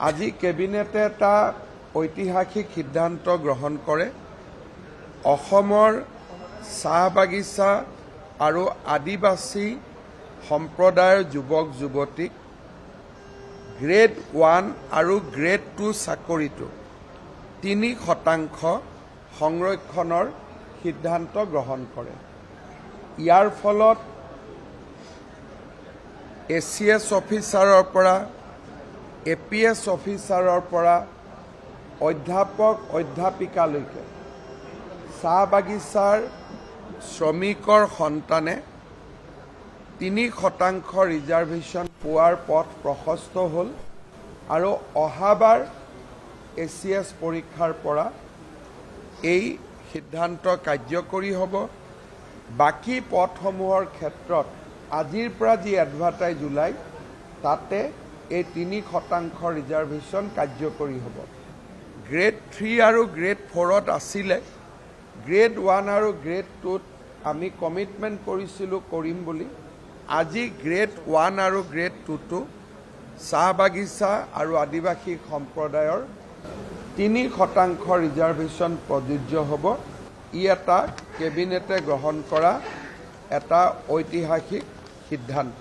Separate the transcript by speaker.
Speaker 1: আজি কেবিনেটে এটা ঐতিহাসিক সিদ্ধান্ত গ্ৰহণ কৰে। অসমৰ চাহ বাগিচা আৰু আদিবাসী সম্প্ৰদায়ৰ যুৱক যুৱতীক গ্ৰেড 1 আৰু গ্ৰেড 2 চাকৰিটো 3% সংৰক্ষণৰ সিদ্ধান্ত গ্ৰহণ কৰে। ইয়াৰ ফলত ACS অফিচাৰৰ পৰা APS অফিচাৰৰ পৰা অধ্যাপক অধ্যাপিকালৈকে চাহ বাগিচাৰ শ্ৰমিকৰ সন্তানে 3% ৰিজাৰ্ভেশ্যন পোৱাৰ পথ প্ৰশস্ত হ'ল আৰু অহাবাৰ ACS পৰীক্ষাৰ পৰা এই সিদ্ধান্ত কাৰ্যকৰী হ'ব। বাকী পথসমূহৰ ক্ষেত্ৰত আজিৰ পৰা যি এডভাৰটাইজ ওলাই তাতে এই 3% ৰিজাৰ্ভেশ্যন কাৰ্যকৰী হ'ব। গ্ৰেড 3 আৰু গ্ৰেড 4ত আছিলে, গ্ৰেড 1 আৰু গ্ৰেড 2ত আমি কমিটমেণ্ট কৰিছিলোঁ কৰিম বুলি। আজি গ্ৰেড 1 আৰু গ্ৰেড 2টো চাহ বাগিচা আৰু আদিবাসী সম্প্ৰদায়ৰ 3% ৰিজাৰ্ভেশ্যন প্ৰযোজ্য হ'ব। ই এটা কেবিনেটে গ্ৰহণ কৰা এটা ঐতিহাসিক সিদ্ধান্ত।